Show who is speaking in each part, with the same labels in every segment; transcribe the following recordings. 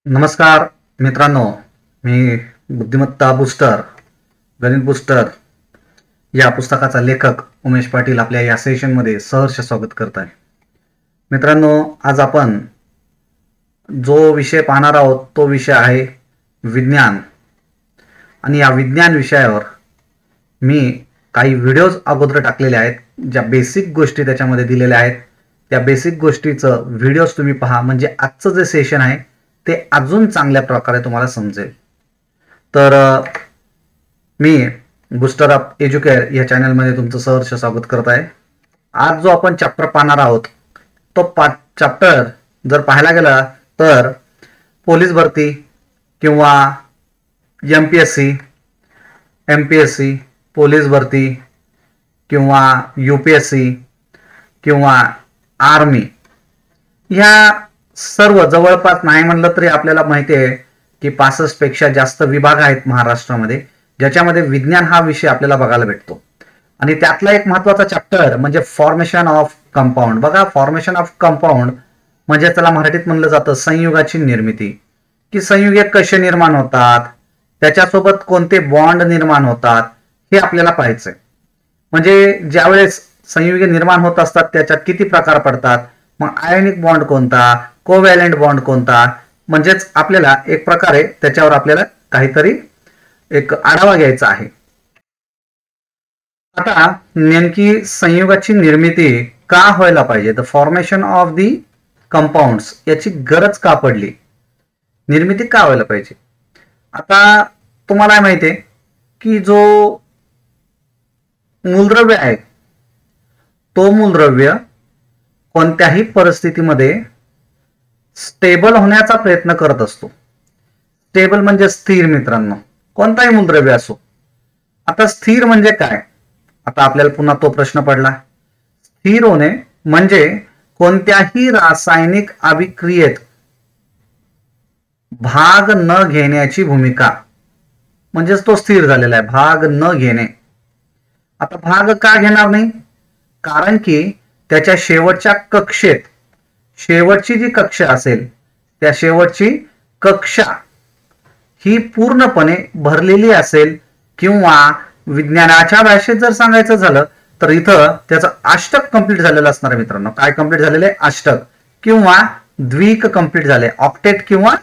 Speaker 1: नमस्कार मित्रांनो, मी बुद्धिमत्ता बूस्टर, गणित बूस्टर या पुस्तकाचा लेखक उमेश पाटील आपल्या या सेशनमध्ये सहर्ष स्वागत करत आहे. मित्रांनो, आज आपण जो विषय पाहणार आहोत तो विषय आहे विज्ञान. आणि या विज्ञान विषयावर मी काही व्हिडिओज अगोदर टाकलेले आहेत, ज्या बेसिक गोष्टी त्याच्यामध्ये दिलेल्या आहेत. त्या बेसिक गोष्टीचं व्हिडिओज तुम्ही पहा, म्हणजे आजचं जे सेशन आहे ते अजून चांगल्या प्रकारे तुम्हाला समजेल. तर मी बूस्टर ऑफ एज्युकेअर या चॅनलमध्ये तुमचं सहर्ष स्वागत करत आहे. आज जो आपण चॅप्टर पाहणार आहोत तो चॅप्टर जर पाहायला गेला तर पोलीस भरती किंवा MPSC, MPSC, पोलीस भरती किंवा UPSC किंवा आर्मी, ह्या सर्व जवळपास नाही म्हणलं तरी आपल्याला माहिती आहे की 65 पेक्षा जास्त विभाग आहेत महाराष्ट्रामध्ये, ज्याच्यामध्ये विज्ञान हा विषय आपल्याला बघायला भेटतो. आणि त्यातला एक महत्त्वाचा चॅप्टर म्हणजे फॉर्मेशन ऑफ कंपाऊंड. बघा, फॉर्मेशन ऑफ कंपाऊंड म्हणजे त्याला मराठीत म्हणलं जातं संयुगाची निर्मिती, की संयुगे कसे निर्माण होतात, त्याच्यासोबत कोणते बॉन्ड निर्माण होतात हे आपल्याला पाहायचंय. म्हणजे ज्यावेळेस संयुगे निर्माण होत असतात त्याच्यात किती प्रकार पडतात, मग आयोनिक बॉन्ड कोणता, कोव्हॅलेंट बॉन्ड कोणता, म्हणजेच आपल्याला एक प्रकारे त्याच्यावर आपल्याला काहीतरी एक आढावा घ्यायचा आहे. आता नेमकी संयुगाची निर्मिती का व्हायला पाहिजे, the formation of the compounds याची गरज का पडली, निर्मिती का व्हायला पाहिजे. आता तुम्हाला माहिती आहे की जो मूलद्रव्य आहे तो मूलद्रव्य कोणत्याही परिस्थितीमध्ये स्टेबल होण्याचा प्रयत्न करत असतो. स्टेबल म्हणजे स्थिर मित्रांनो, कोणताही मूलद्रव्य असो. आता स्थिर म्हणजे काय, आता आपल्याला पुन्हा तो प्रश्न पडला. स्थिर होणे म्हणजे कोणत्याही रासायनिक अभिक्रियेत भाग न घेण्याची भूमिका, म्हणजेच तो स्थिर झालेला आहे, भाग न घेणे. आता भाग का घेणार नाही, कारण की त्याच्या शेवटच्या कक्षेत, शेवटची जी कक्षा असेल त्या शेवटची कक्षा ही पूर्णपणे भरलेली असेल, किंवा विज्ञानाच्या भाषेत जर सांगायचं झालं तर इथं त्याचं अष्टक कंप्लीट झालेलं असणार आहे मित्रांनो. काय कंप्लीट झालेलं आहे, अष्टक किंवा द्विक कंप्लीट झाले, ऑक्टेट किंवा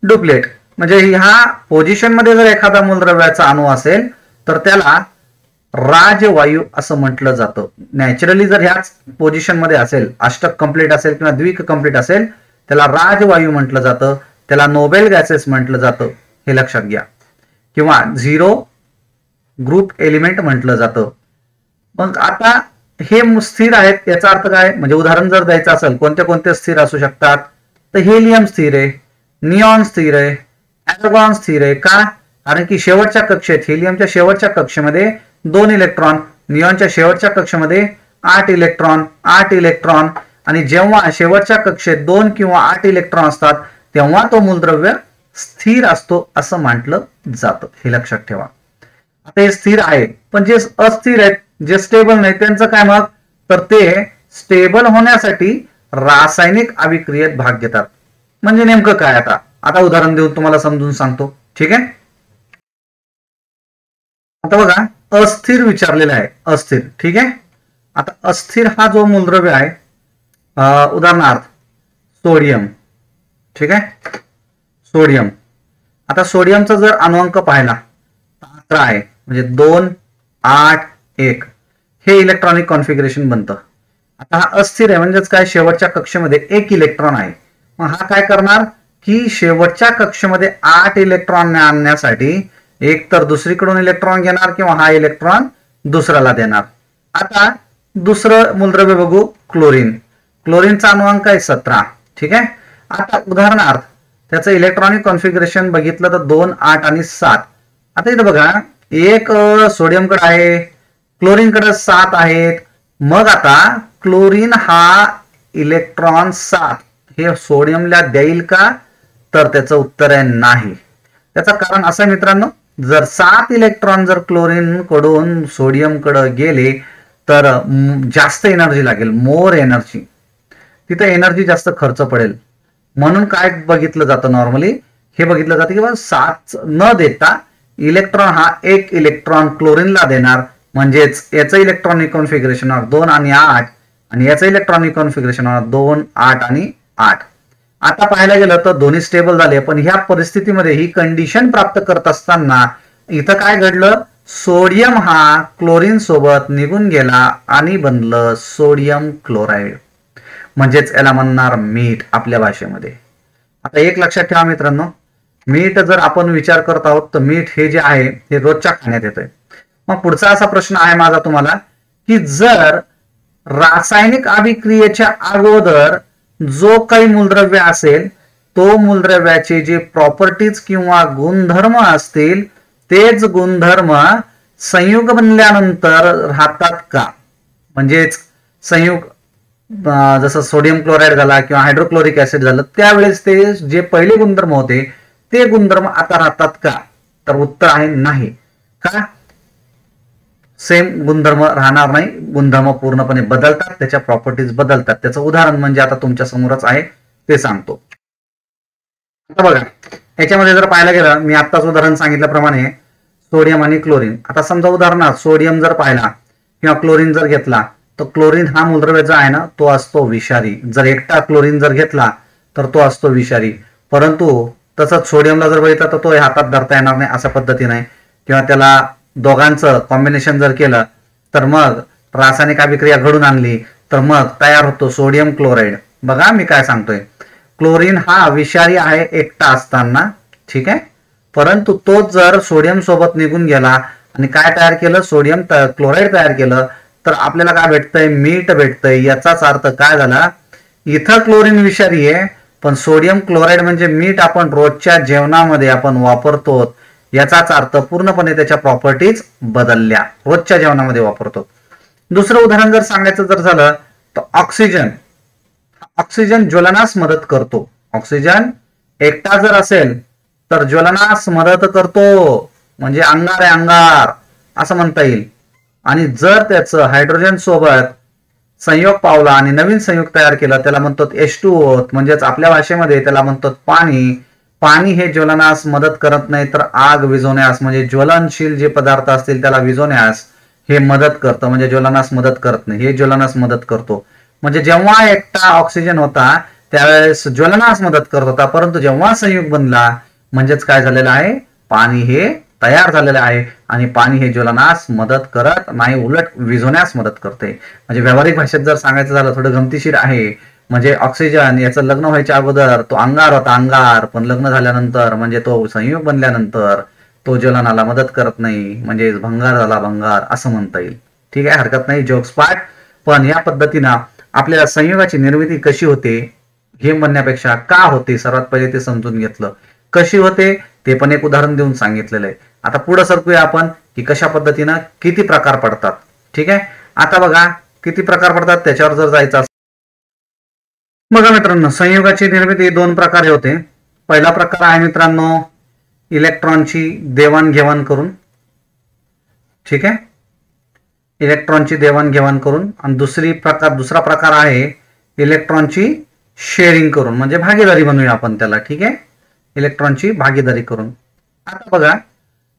Speaker 1: डुप्लेट. म्हणजे ह्या पोझिशन मध्ये जर एखादा मूलद्रव्याचा अणू असेल तर त्याला राजवायू असं म्हटलं जातं. नॅचरली जर ह्याच पोझिशन मध्ये असेल, अष्टक कंप्लीट असेल किंवा द्विक कंप्लीट असेल, त्याला राजवायू म्हटलं जातं, त्याला नोबेल गॅसेस म्हटलं जातं, हे लक्षात घ्या, किंवा झिरो ग्रुप एलिमेंट म्हटलं जातं. मग आता हे स्थिर आहेत याचा अर्थ काय, म्हणजे उदाहरण जर द्यायचं असेल कोणते कोणते स्थिर असू शकतात, तर हेलियम स्थिर आहे, निऑन स्थिर आहे, ॲर्गॉन स्थिर आहे. का, कारण की शेवटच्या कक्षेत, हेलियमच्या शेवटच्या कक्षेमध्ये 2 इलेक्ट्रॉन, निऑनच्या शेवटच्या कक्षेमध्ये 8 इलेक्ट्रॉन, 8 इलेक्ट्रॉन. आणि जेव्हा शेवटच्या कक्षेत 2 किंवा 8 इलेक्ट्रॉन असतात तेव्हा तो मूलद्रव्य स्थिर असतो असं म्हटलं जातं, हे लक्षात ठेवा. आता हे स्थिर आहे, पण जे अस्थिर आहेत, जे स्टेबल नाही, त्यांचं काय मग, तर ते स्टेबल होण्यासाठी रासायनिक अभिक्रियेत भाग घेतात. म्हणजे नेमकं काय, आता उदाहरण देऊन तुम्हाला समजून सांगतो, ठीक आहे. आता बघा, अस्थिर विचारलेला आहे, अस्थिर, ठीक आहे. आता अस्थिर हा जो मूलद्रव्य आहे, उदाहरणार्थ सोडियम, ठीक आहे, सोडियम. आता सोडियमचा जर अणुअंक पाहिला 11 आहे, म्हणजे 2, 8, 1 हे इलेक्ट्रॉनिक कॉन्फिगरेशन बनतं. आता हा अस्थिर आहे, म्हणजेच काय, शेवटच्या कक्षेमध्ये 1 इलेक्ट्रॉन आहे. मग हा काय करणार की शेवटच्या कक्षेमध्ये 8 इलेक्ट्रॉन आणण्यासाठी एक तर दुसरीकडून इलेक्ट्रॉन घेणार किंवा हा इलेक्ट्रॉन दुसऱ्याला देणार. आता दुसरं मूलद्रव्य बघू, क्लोरीन. क्लोरीनचा अणुअंक आहे 17, ठीक आहे. आता उदाहरणार्थ त्याचं इलेक्ट्रॉनिक कॉन्फिगरेशन बघितलं तर 2, 8 आणि 7. आता इथं बघा, एक सोडियमकडे आहे, क्लोरीनकडे 7 आहेत. मग आता क्लोरीन हा इलेक्ट्रॉन 7 हे सोडियमला देईल का, तर त्याचं उत्तर आहे नाही. त्याचं कारण असं मित्रांनो, जर 7 इलेक्ट्रॉन जर क्लोरीन कडून सोडियम कडे गेले तर जास्त एनर्जी लागेल, मोर एनर्जी, तिथे एनर्जी जास्त खर्च पडेल. म्हणून काय बघितलं जातं नॉर्मली, हे बघितलं जातं की बा साथ न देता इलेक्ट्रॉन हा एक इलेक्ट्रॉन क्लोरीनला देणार, म्हणजेच याचं इलेक्ट्रॉनिक कॉन्फिगरेशन 2 आणि 8 आणि याचं इलेक्ट्रॉनिक कॉन्फिगरेशन 2, 8 आणि 8. आता पाहायला गेलं तर दोन्ही स्टेबल झाले, पण ह्या परिस्थितीमध्ये ही कंडिशन प्राप्त करत असताना इथं काय घडलं, सोडियम हा क्लोरीन सोबत निघून गेला आणि बनलं सोडियम क्लोराईड, म्हणजेच याला म्हणणार मीठ आपल्या भाषेमध्ये. आता एक लक्षात ठेवा मित्रांनो, मीठ जर आपण विचार करत आहोत तर मीठ हे जे आहे हे रोजच्या खाण्यात येतंय. मग पुढचा असा प्रश्न आहे माझा तुम्हाला की जर रासायनिक अभिक्रियेच्या अगोदर जो काही मूलद्रव्य असेल तो मूलद्रव्याचे जे प्रॉपर्टीज किंवा गुणधर्म असतील तेच गुणधर्म संयुग बनल्यानंतर राहतात का, म्हणजेच संयुग जसं सोडियम क्लोराईड झाला किंवा हायड्रोक्लोरिक ऍसिड झालं त्यावेळेस ते जे पहिले गुणधर्म होते ते गुणधर्म आता राहतात का, तर उत्तर आहे नाही. का, सेम गुणधर्म राहणार नाही, गुणधर्म पूर्णपणे बदलतात, त्याच्या प्रॉपर्टीज बदलतात. त्याचं उदाहरण म्हणजे आता तुमच्या समोरच आहे ते सांगतो. आता बघा याच्यामध्ये जर पाहायला गेलं, मी आत्ताच उदाहरण सांगितल्याप्रमाणे सोडियम आणि क्लोरीन. आता समजा उदाहरणार्थ सोडियम जर पाहिला किंवा क्लोरीन जर घेतला तर क्लोरीन हा मूलद्रव्य जो आहे ना तो असतो विषारी. जर एकटा क्लोरीन जर घेतला तर तो असतो विषारी, परंतु तसंच सोडियमला जर बघितलं तर तो हातात धरता येणार नाही अशा पद्धतीने, किंवा त्याला दोघांचं कॉम्बिनेशन जर केलं तर मग रासायनिक अभिक्रिया घडून आणली तर मग तयार होतो सोडियम क्लोराईड. बघा मी काय सांगतोय, क्लोरीन हा विषारी आहे एकटा असताना, ठीक आहे, परंतु तो जर सोडियम सोबत निघून गेला आणि काय तयार केलं, सोडियम क्लोराईड तयार केलं तर आपल्याला काय भेटतंय, मीठ भेटतंय. याचाच अर्थ काय झाला, इथं क्लोरीन विषारी आहे पण सोडियम क्लोराईड म्हणजे मीठ आपण रोजच्या जेवणामध्ये आपण वापरतो, याचाच अर्थ पूर्णपणे त्याच्या प्रॉपर्टीज बदलल्या, रोजच्या जेवणामध्ये वापरतो. दुसरं उदाहरण जर सांगायचं जर झालं तर ऑक्सिजन. ऑक्सिजन ज्वलनास मदत करतो. ऑक्सिजन एकटा जर असेल तर ज्वलनास मदत करतो, म्हणजे अंगार आहे अंगार असं म्हणता येईल. आणि जर त्याचं हायड्रोजन सोबत संयोग पावला आणि नवीन संयोग तयार केला त्याला म्हणतो H2O, म्हणजेच आपल्या भाषेमध्ये त्याला म्हणतो पाणी. पाणी हे ज्वलनास मदत करत नाही तर आग विझवण्यास, म्हणजे ज्वलनशील जे पदार्थ असतील त्याला विझवण्यास हे मदत करतं, म्हणजे ज्वलनास मदत करत नाही, हे ज्वलनास मदत करतो. म्हणजे जेव्हा एकटा ऑक्सिजन होता त्यावेळेस ज्वलनास मदत करत होता, परंतु जेव्हा संयुग बनला म्हणजेच काय झालेलं आहे, पाणी हे तयार झालेलं आहे आणि पाणी हे ज्वलनास मदत करत नाही, उलट विझवण्यास मदत करते. म्हणजे व्यावहारिक भाषेत जर सांगायचं झालं थोडं गमतीशीर आहे, म्हणजे ऑक्सिजन याचं लग्न व्हायच्या अगोदर तो अंगार होता अंगार, पण लग्न झाल्यानंतर म्हणजे तो संयोग बनल्यानंतर तो ज्वलनाला मदत करत नाही, म्हणजे भंगार झाला भंगार असं म्हणता येईल. ठीक आहे, हरकत नाही, जोक्स पार्ट. पण या पद्धतीनं आपल्याला संयोगाची निर्मिती कशी होते हे म्हणण्यापेक्षा का होते सर्वात पहिले ते समजून घेतलं. कशी होते ते पण एक उदाहरण देऊन सांगितलेलं आहे. आता पुढे सरकूया आपण की कशा पद्धतीनं किती प्रकार पडतात. ठीक आहे, आता बघा किती प्रकार पडतात त्याच्यावर जर जायचं असेल, बघा मित्रांनो संयोगाची निर्मिती दोन प्रकारे होते. पहिला प्रकार आहे मित्रांनो इलेक्ट्रॉनची देवाणघेवाण करून, ठीक आहे, इलेक्ट्रॉनची देवाणघेवाण करून. आणि दुसरा प्रकार आहे इलेक्ट्रॉनची शेअरिंग करून, म्हणजे भागीदारी म्हणूया आपण त्याला. ठीक आहे, इलेक्ट्रॉनची भागीदारी करून. आता बघा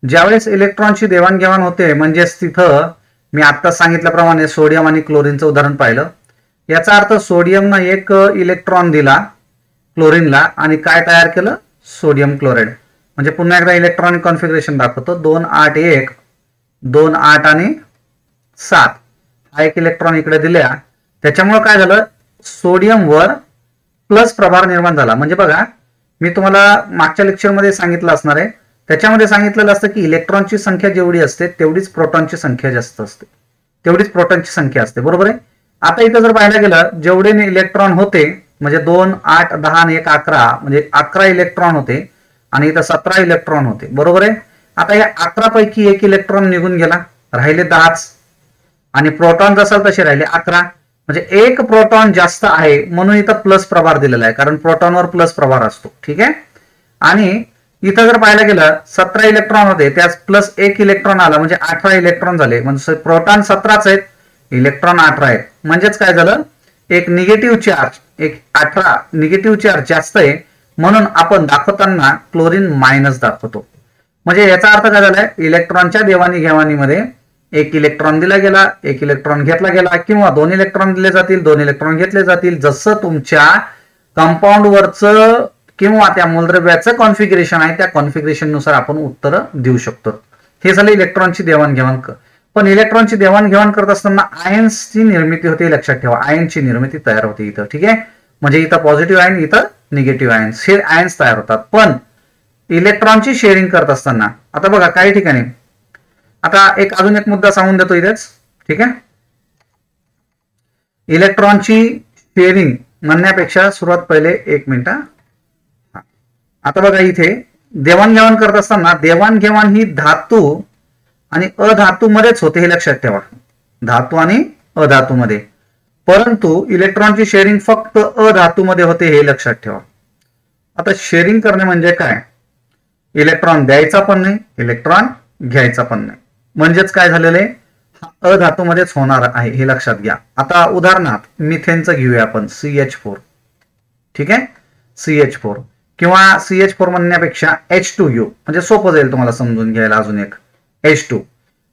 Speaker 1: ज्यावेळेस इलेक्ट्रॉनची देवाणघेवाण होते म्हणजेच तिथं मी आता सांगितल्याप्रमाणे सोडियम आणि क्लोरीनचं उदाहरण पाहिलं. याचा अर्थ सोडियमनं एक इलेक्ट्रॉन दिला क्लोरीनला आणि काय तयार केलं, सोडियम क्लोराईड. म्हणजे पुन्हा एकदा इलेक्ट्रॉनिक कॉन्फिगरेशन दाखवतो, 2 8 1 2 8 आणि 7 हा एक इलेक्ट्रॉन इकडे दिल्या. त्याच्यामुळे काय झालं, सोडियमवर प्लस प्रभार निर्माण झाला. म्हणजे बघा मी तुम्हाला मागच्या लेक्चरमध्ये सांगितलं असणार आहे, त्याच्यामध्ये सांगितलेलं असतं की इलेक्ट्रॉनची संख्या जेवढी असते तेवढीच प्रोटॉनची संख्या जास्त असते, तेवढीच प्रोटॉनची संख्या असते, बरोबर आहे. आता इथं जर पाहायला गेलं जेवढे इलेक्ट्रॉन होते म्हणजे 2 8 10 आणि 1 11 म्हणजे 11 इलेक्ट्रॉन होते आणि इथं 17 इलेक्ट्रॉन होते, बरोबर आहे. आता या 11 पैकी एक इलेक्ट्रॉन निघून गेला, राहिले 10च. आणि प्रोटॉन जसं तसे राहिले 11, म्हणजे एक प्रोटॉन जास्त आहे म्हणून इथं प्लस प्रभार दिलेला आहे, कारण प्रोटॉनवर प्लस प्रभार असतो. ठीक आहे, आणि इथं जर पाहायला गेलं 17 इलेक्ट्रॉन होते त्यास प्लस 1 इलेक्ट्रॉन आला म्हणजे 18 इलेक्ट्रॉन झाले. म्हणजे प्रोटॉन 17च आहेत, इलेक्ट्रॉन 18 आहेत. म्हणजेच काय झालं, एक निगेटिव्ह चार्ज, एक 18 निगेटिव्ह चार्ज जास्त आहे, म्हणून आपण दाखवताना क्लोरीन मायनस दाखवतो. म्हणजे याचा अर्थ काय झालाय, इलेक्ट्रॉनच्या देवाणघेवाणीमध्ये एक इलेक्ट्रॉन दिला गेला, एक इलेक्ट्रॉन घेतला गेला, किंवा 2 इलेक्ट्रॉन दिले जातील, 2 इलेक्ट्रॉन घेतले जातील. जसं तुमच्या कंपाऊंड वरचं किंवा त्या मूलद्रव्याचं कॉन्फिगरेशन आहे, त्या कॉन्फिगरेशन नुसार आपण उत्तर देऊ शकतो. हे झालं इलेक्ट्रॉनची देवाणघेवाण. पण इलेक्ट्रॉनची देवाणघेवाण करत असताना आयन्सची निर्मिती होते, लक्षात ठेवा. आयनची निर्मिती तयार होते इथं, ठीक आहे. म्हणजे इथं पॉझिटिव्ह आयन, इथं निगेटिव्ह आयन्स, हे आयन्स तयार होतात. पण इलेक्ट्रॉनची शेअरिंग करत असताना आता बघा काही ठिकाणी, आता अजून एक मुद्दा सांगून देतो इथेच, ठीक आहे. इलेक्ट्रॉनची शेअरिंग म्हणण्यापेक्षा सुरुवात पहिले 1 मिनिट. आता बघा इथे देवाणघेवाण करत असताना देवाणघेवाण ही धातू आणि अधातू मध्येच होते, हे लक्षात ठेवा. धातू आणि अधातू मध्ये. परंतु इलेक्ट्रॉनची शेअरिंग फक्त अधातू मध्ये होते, हे लक्षात ठेवा. आता शेअरिंग करणे म्हणजे काय, इलेक्ट्रॉन द्यायचा पण नाही, इलेक्ट्रॉन घ्यायचा पण नाही. म्हणजेच काय झालेलं आहे, अधातू मध्येच होणार आहे, हे लक्षात घ्या. आता उदाहरणार्थ मिथेनचं घेऊया आपण, CH4, ठीक आहे. CH4 किंवा CH4 म्हणण्यापेक्षा H2U, म्हणजे सोपं जाईल तुम्हाला समजून घ्यायला. अजून एक H2.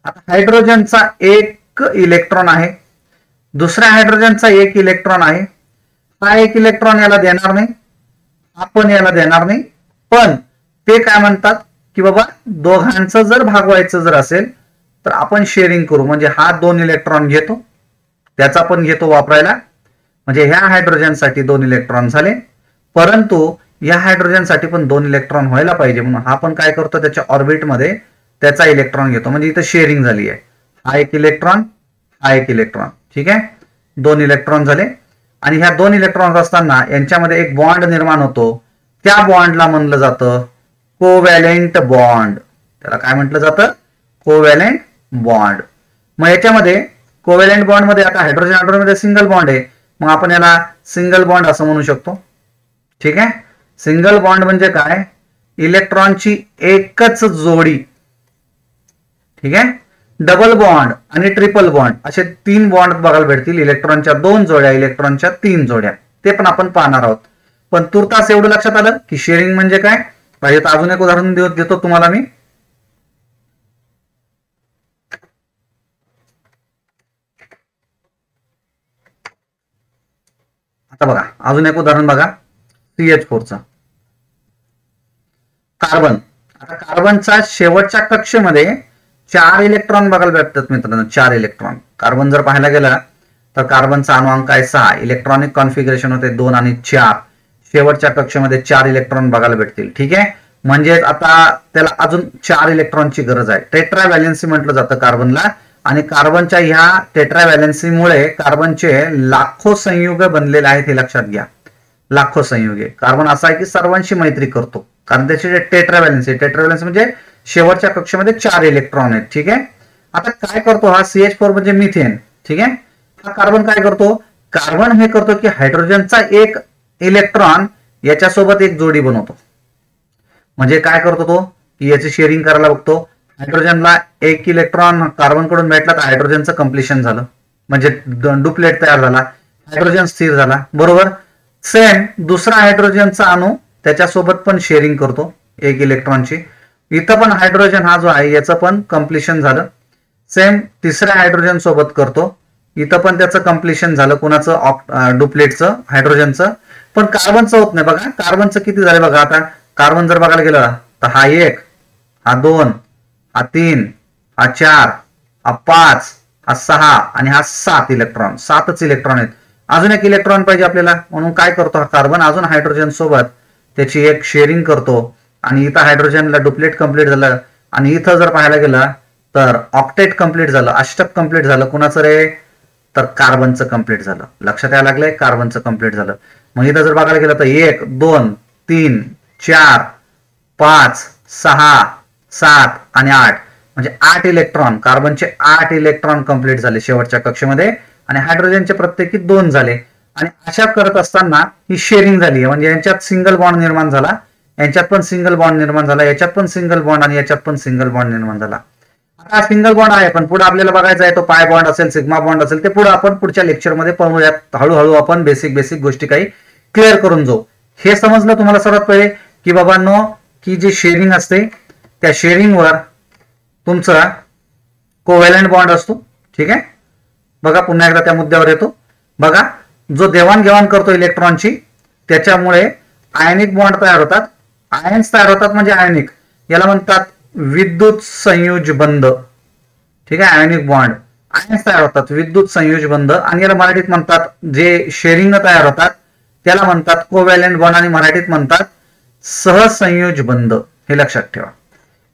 Speaker 1: आता हायड्रोजनचा एक इलेक्ट्रॉन आहे, दुसऱ्या हायड्रोजनचा एक इलेक्ट्रॉन आहे. हा एक इलेक्ट्रॉन याला देणार नाही, आपण याला देणार नाही. पण ते काय म्हणतात की बाबा दोघांचं जर भागवायचं जर असेल तर आपण शेअरिंग करू. म्हणजे हा 2 इलेक्ट्रॉन घेतो, त्याचा पण घेतो वापरायला. म्हणजे ह्या हायड्रोजनसाठी 2 इलेक्ट्रॉन झाले, परंतु या हायड्रोजनसाठी पण 2 इलेक्ट्रॉन व्हायला पाहिजे, म्हणून हा पण काय करतो, त्याच्या ऑर्बिटमध्ये त्याचा इलेक्ट्रॉन घेतो. म्हणजे इथं शेअरिंग झाली आहे. हा एक इलेक्ट्रॉन, हा एक इलेक्ट्रॉन, ठीक आहे. 2 इलेक्ट्रॉन झाले. आणि ह्या 2 इलेक्ट्रॉन असताना यांच्यामध्ये एक बॉन्ड निर्माण होतो. त्या बॉन्डला म्हणलं जातं कोव्हॅलेंट बॉन्ड. त्याला काय म्हटलं जातं, कोव्हॅलेंट बॉन्ड. मग याच्यामध्ये कोव्हॅलेंट बॉन्ड मध्ये आता हायड्रोजन हायड्रोजन मध्ये सिंगल बॉन्ड आहे, मग आपण याला सिंगल बॉन्ड असं म्हणू शकतो, ठीक आहे. सिंगल बॉन्ड म्हणजे काय, इलेक्ट्रॉनची एकच जोडी, ठीक आहे. डबल बॉन्ड आणि ट्रिपल बॉन्ड असे 3 बॉन्ड बघायला भेटतील. इलेक्ट्रॉनच्या 2 जोड्या, इलेक्ट्रॉनच्या 3 जोड्या, ते पण आपण पाहणार आहोत. पण तुर्तास एवढं लक्षात आलं की शेअरिंग म्हणजे काय. पाहिजे तर अजून एक उदाहरण देतो तुम्हाला मी. आता बघा अजून एक उदाहरण बघा, CH4चं कार्बन. आता कार्बनचा शेवटच्या कक्षेमध्ये 4 इलेक्ट्रॉन बघायला भेटतात मित्रांनो, 4 इलेक्ट्रॉन. कार्बन जर पाहायला गेला तर कार्बनचा अणुअंक आहे 6, इलेक्ट्रॉनिक कॉन्फिगरेशन होते 2 आणि 4. शेवटच्या कक्षेमध्ये 4 इलेक्ट्रॉन बघायला भेटतील, ठीक आहे. म्हणजे आता त्याला अजून 4 इलेक्ट्रॉनची गरज आहे. टेट्रा व्हॅलेन्सी म्हटलं जातं कार्बनला. आणि कार्बनच्या ह्या टेट्रा व्हॅलेन्सीमुळे कार्बनचे लाखो संयुग बनलेले आहेत, हे लक्षात घ्या. लाखो संयुगे. कार्बन असा आहे की सर्वांशी मैत्री करतो, कारण त्याची टेट्रा व्हॅलेन्सी म्हणजे शेवटच्या कक्षेमध्ये 4 इलेक्ट्रॉन आहेत, ठीक आहे. आता काय करतो हा CH4 म्हणजे मिथेन, ठीक आहे. हा कार्बन काय करतो, कार्बन हे करतो की हायड्रोजनचा एक इलेक्ट्रॉन याच्यासोबत एक जोडी बनवतो. म्हणजे काय करतो तो की याची शेअरिंग करायला बघतो. हायड्रोजनला एक इलेक्ट्रॉन कार्बन कडून भेटला तर हायड्रोजनचं कम्प्लिशन झालं, म्हणजे डुप्लेट तयार झाला, हायड्रोजन स्थिर झाला, बरोबर. सेम दुसरा हायड्रोजनचा अणू त्याच्यासोबत पण शेअरिंग करतो एक इलेक्ट्रॉनची. इथं पण हायड्रोजन हा जो आहे याचं पण कम्प्लिशन झालं. सेम तिसऱ्या हायड्रोजन सोबत करतो, इथं पण त्याचं कम्प्लिशन झालं. कुणाचं, डुप्लेटचं, हायड्रोजनचं. पण कार्बनचं होत नाही बघा. कार्बनचं किती झालं बघा. आता कार्बन जर बघायला गेलं तर हा 1, हा 2, हा 3, हा 4, हा 5, हा 6 आणि हा 7 इलेक्ट्रॉन. 7च इलेक्ट्रॉन आहेत. अजून एक इलेक्ट्रॉन पाहिजे आपल्याला, म्हणून काय करतो हा कार्बन अजून हायड्रोजन सोबत त्याची एक शेअरिंग करतो. आणि इथं हायड्रोजनला डुप्लेट कंप्लीट झालं. आणि इथं जर पाहायला गेलं तर ऑक्टेट कंप्लीट झालं, अष्टक कंप्लीट झालं. कुणाचं रे, तर कार्बनचं कंप्लीट झालं. लक्षात यायला लागलंय, कार्बनचं कंप्लीट झालं. मग इथं जर बघायला गेलं तर 1, 2, 3, 4, 5, 6, 7 आणि 8 म्हणजे 8 इलेक्ट्रॉन. कार्बनचे 8 इलेक्ट्रॉन कंप्लीट झाले शेवटच्या कक्षेमध्ये. आणि हायड्रोजनचे प्रत्येकी 2 झाले. आणि अशा करत असताना ही शेअरिंग झाली, म्हणजे यांच्यात सिंगल बॉन्ड निर्माण झाला, यांच्यात पण सिंगल बॉन्ड निर्माण झाला, याच्यात पण सिंगल बॉन्ड आणि याच्यात पण सिंगल बॉन्ड निर्माण झाला. आता आता सिंगल बॉन्ड आहे, पण पुढे आपल्याला बघायचं आहे तो पाय बॉन्ड असेल, सिग्मा बॉन्ड असेल, ते पुढे आपण पुढच्या लेक्चरमध्ये पाहूयात. हळूहळू आपण बेसिक गोष्टी काही क्लिअर करून जाऊ. हे समजलं तुम्हाला सर्वात पहिले की बाबांनो की जे शेअरिंग असते त्या शेअरिंगवर तुमचा कोव्हॅलंट बॉन्ड असतो. ठीक आहे, बघा पुन्हा एकदा त्या मुद्द्यावर येतो. बघा, जो देवाणघेवाण करतो इलेक्ट्रॉनची त्याच्यामुळे आयनिक बॉन्ड तयार होतात. आयन्स तयार होतात म्हणजे आयनिक, याला म्हणतात विद्युत संयुज बंध. ठीक आहे, आयनिक बॉन्ड आयन्स तयार होतात, विद्युत संयुज बंध. आणि याला मराठीत म्हणतात, जे शेअरिंग तयार होतात त्याला म्हणतात कोव्हॅलंट बॉन्ड आणि मराठीत म्हणतात सहसंयोज बंध. हे लक्षात ठेवा.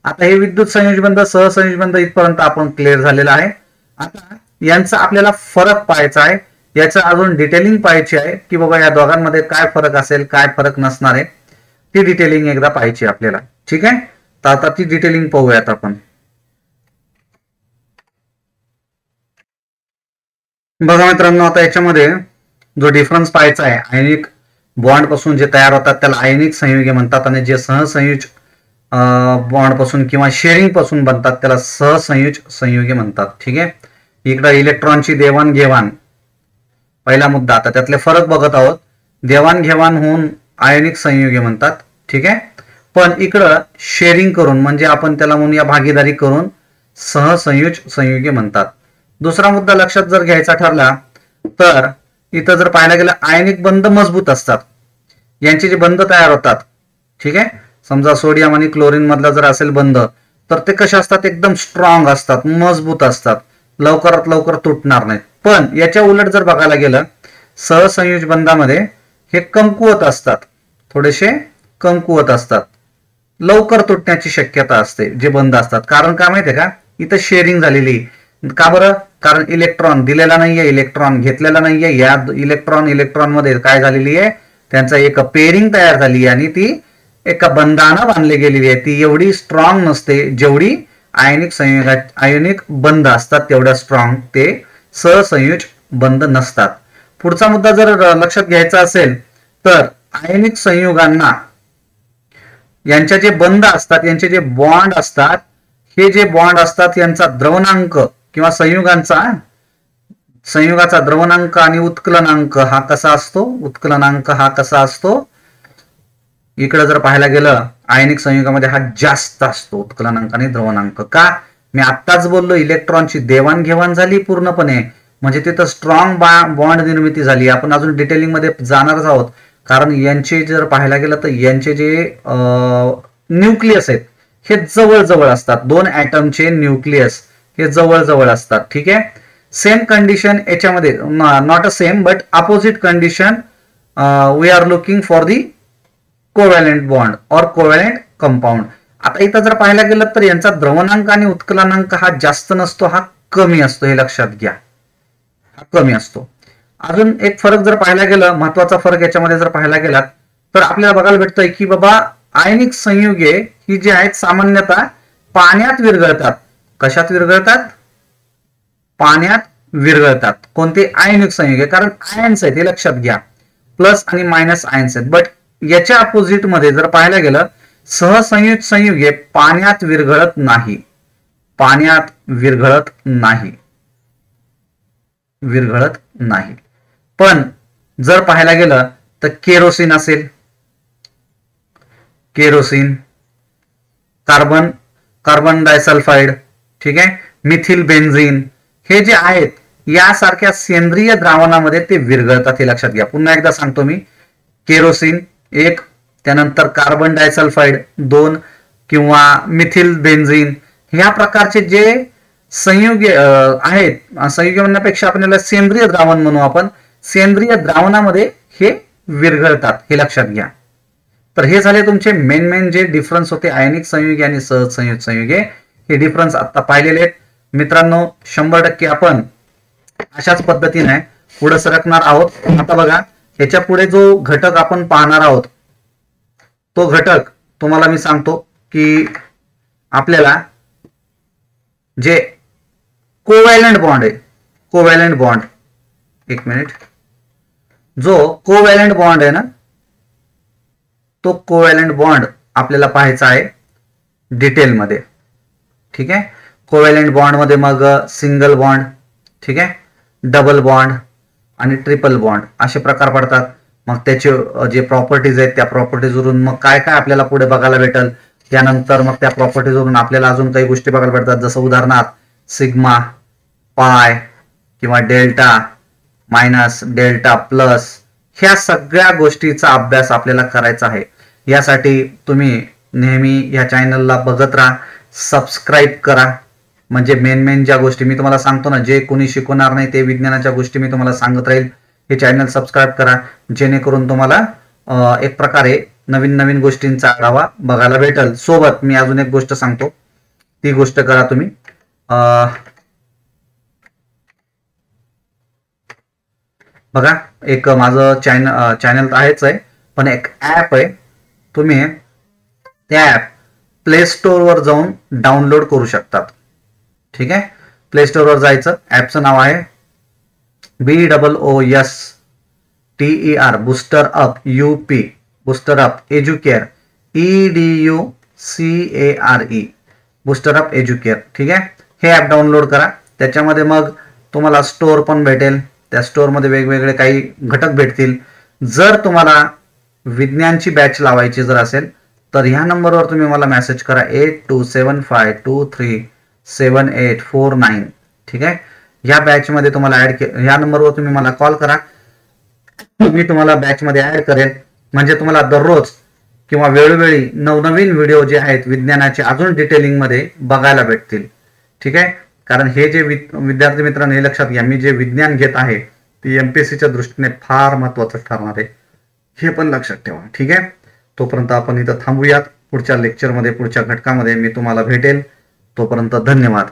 Speaker 1: आता हे विद्युत संयोज बंध, सहसंयोज बंध इथपर्यंत आपण क्लिअर झालेला आहे. आता यांचा आपल्याला फरक पाहायचा आहे, याचं अजून डिटेलिंग पाहायची आहे की बाबा या दोघांमध्ये काय फरक असेल, काय फरक नसणार आहे, ती डिटेलिंग एकदा पाहायची आपल्याला. ठीक आहे, तर आता ती डिटेलिंग पाहूयात आपण. बघा मित्रांनो, आता याच्यामध्ये जो डिफरन्स पाहायचा आहे, आयनिक बॉन्ड पासून जे तयार होतात त्याला आयनिक संयुगे म्हणतात, आणि जे सहसंयुज बॉन्ड पासून किंवा शेअरिंग पासून बनतात त्याला सहसंयुज संयुगे म्हणतात. ठीक आहे, इकडे इलेक्ट्रॉनची देवाणघेवाण पहिला मुद्दा. आता त्यातले फरक बघत आहोत. देवाणघेवाण होऊन आयनिक संयुगे म्हणतात. ठीक आहे, पण इकडं शेअरिंग करून म्हणजे आपण त्याला म्हणूया भागीदारी करून सहसंयुज संयुगे म्हणतात. दुसरा मुद्दा लक्षात जर घ्यायचा ठरला तर इथं जर पाहायला गेलं आयनिक बंध मजबूत असतात, यांचे जे बंध तयार होतात. ठीक आहे, समजा सोडियम आणि क्लोरीन मधला जर असेल बंध तर ते कसे असतात, एकदम स्ट्रॉंग असतात, मजबूत असतात, लवकरात लवकर तुटणार नाहीत. पण याच्या उलट जर बघायला गेलं सहसंयुज बंधामध्ये हे कमकुवत असतात, थोडेसे कमकुवत असतात, लवकर तुटण्याची शक्यता असते जे बंध असतात. कारण काय माहितीये का, इथं शेअरिंग झालेली. का बरं? कारण इलेक्ट्रॉन दिलेला नाहीये, इलेक्ट्रॉन घेतलेला नाहीये. या इलेक्ट्रॉन मध्ये काय झालेली आहे, त्यांचा एक पेअरिंग तयार झाली आणि ती एका बंधानं बांधली गेलेली आहे. ती एवढी स्ट्रॉंग नसते जेवढी आयनिक बंध असतात, तेवढ्या स्ट्रॉंग ते सहसंयुज बंध नसतात. पुढचा मुद्दा जर लक्षात घ्यायचा असेल तर आयनिक संयुगांना यांचे जे बंध असतात, यांचे जे बॉन्ड असतात, हे जे बॉन्ड असतात यांचा द्रवणांक किंवा संयुगाचा द्रवणांक आणि उत्कलनांक हा कसा असतो, उत्कलनांक हा कसा असतो, इकडे जर पाहायला गेलं आयनिक संयुगामध्ये हा जास्त असतो, उत्कलनांक आणि द्रवणांक. का? मी आत्ताच बोललो इलेक्ट्रॉनची देवाणघेवाण झाली पूर्णपणे, म्हणजे तिथं स्ट्रॉंग बॉन्ड निर्मिती झाली. आपण अजून डिटेलिंग मध्ये जाणारच आहोत, कारण यांचे जर पाहायला गेलं तर यांचे जे न्यूक्लियस आहेत हे जवळ असतात. दोन ऍटमचे न्यूक्लियस हे जवळ असतात. ठीक आहे, सेम कंडिशन याच्यामध्ये not a same but opposite condition we are looking for the covalent bond और कोव्हॅलंट कंपाऊंड. आता इथं जर पाहायला गेलं तर यांचा द्रवणांक आणि उत्कलनांक हा जास्त नसतो, हा कमी असतो. हे लक्षात घ्या, हा कमी असतो. अजून एक फरक जर पाहायला गेलं, महत्वाचा फरक याच्यामध्ये जर पाहायला गेला तर आपल्याला बघायला भेटतंय की बाबा आयनिक संयुगे ही जी आहेत सामान्यतः पाण्यात विरघळतात. कशात विरघळतात? पाण्यात विरघळतात. कोणते? आयनिक संयुगे, कारण आयन्स आहेत हे लक्षात घ्या, प्लस आणि मायनस आयन्स आहेत. बट याच्या अपोजिट मध्ये जर पाहायला गेलं सहसंयुज संयुगे पाण्यात विरघळत नाही, पाण्यात विरघळत नाही. पण जर पाहायला गेलं तर केरोसिन असेल, केरोसिन, कार्बन डायसल्फाइड, ठीक आहे, मिथिल बेन्झीन, हे जे आहेत यासारख्या सेंद्रिय द्रावणामध्ये ते विरघळतात. हे लक्षात घ्या. पुन्हा एकदा सांगतो मी, केरोसिन एक, त्यानंतर कार्बन डायसल्फाइड दोन, किंवा मिथिल बेन्झीन, ह्या प्रकारचे जे संयुगे आहेत, संयुगे म्हणण्यापेक्षा आपल्याला सेंद्रिय द्रावण म्हणू आपण, सेंद्रिय द्रावणामध्ये हे विरघळतात. हे लक्षात घ्या. तर हे झाले तुमचे मेन जे डिफरन्स होते आयनिक संयुगे आणि सहसंयुज संयुगे. हे डिफरन्स आता पाहिलेले आहेत मित्रांनो. 100% आपण अशाच पद्धतीने पुढे सरकणार आहोत. आता बघा, याच्या पुढे जो घटक आपण पाहणार आहोत तो घटक तुम्हाला मी सांगतो की आपल्याला जे कोव्हॅलंट बॉन्ड आहे, कोव्हॅलंट बॉन्ड, एक मिनिट, जो कोव्हॅलंट बॉन्ड आहे ना, तो कोव्हॅलंट बॉन्ड आपल्याला पाहायचा आहे डिटेलमध्ये. ठीक आहे, कोव्हॅलेंट बॉन्डमध्ये मग सिंगल बॉन्ड, ठीक आहे, डबल बॉन्ड आणि ट्रिपल बॉन्ड असे प्रकार पडतात. मग त्याचे जे प्रॉपर्टीज आहेत त्या प्रॉपर्टीजवरून मग काय काय आपल्याला पुढे बघायला भेटेल. त्यानंतर मग त्या प्रॉपर्टीजवरून आपल्याला अजून काही गोष्टी बघायला भेटतात, जसं उदाहरणार्थ सिग्मा, पाय किंवा डेल्टा मायनस, डेल्टा प्लस, ह्या सगळ्या गोष्टीचा अभ्यास आपल्याला करायचा आहे. यासाठी तुम्ही नेहमी या चॅनलला बघत राहा, सबस्क्राईब करा. म्हणजे मेन ज्या गोष्टी मी तुम्हाला सांगतो ना, जे कोणी शिकवणार नाही ते विज्ञानाच्या गोष्टी मी तुम्हाला सांगत राहील. हे चॅनल सबस्क्राईब करा, जेणेकरून तुम्हाला एक प्रकारे नवीन नवीन गोष्टींचा आढावा बघायला भेटेल. सोबत मी अजून एक गोष्ट सांगतो, ती गोष्ट करा तुम्ही. बघा, एक माझं चॅनल आहेच आहे, पण एक ऍप आहे. तुम्ही त्या ऍप प्ले स्टोअर वर जाऊन डाउनलोड करू शकतात. ठीक आहे, प्ले स्टोअर वर जायचं, ऍपचं नाव आहे BOOSTER booster up UP booster up Educare EDUCARE booster up Educare. ठीक आहे, हे ऍप डाउनलोड करा. त्याच्यामध्ये मग तुम्हाला स्टोअर पण भेटेल. त्या स्टोअर मध्ये वेगवेगळे काही घटक भेटतील. जर तुम्हाला विज्ञानची बॅच लावायची जर असेल तर ह्या नंबरवर तुम्ही मला मेसेज करा 8275237849. ठीक आहे, ह्या बॅच मध्ये तुम्हाला ह्या नंबरवर तुम्ही मला कॉल करा, मी तुम्हाला बॅच मध्ये ऍड करेल. म्हणजे तुम्हाला दररोज किंवा वेळोवेळी नवनवीन व्हिडिओ जे आहेत विज्ञानाचे अजून डिटेलिंग मध्ये बघायला भेटतील. ठीक आहे, कारण हे जे विद्यार्थी मित्रांनो हे लक्षात घ्या, मी जे विज्ञान घेत आहे ते MPSCच्या दृष्टीने फार महत्वाचं ठरणार आहे, हे पण लक्षात ठेवा. ठीक आहे, तोपर्यंत आपण इथं थांबूयात. पुढच्या लेक्चरमध्ये पुढच्या घटकामध्ये मी तुम्हाला भेटेल. तोपर्यंत धन्यवाद.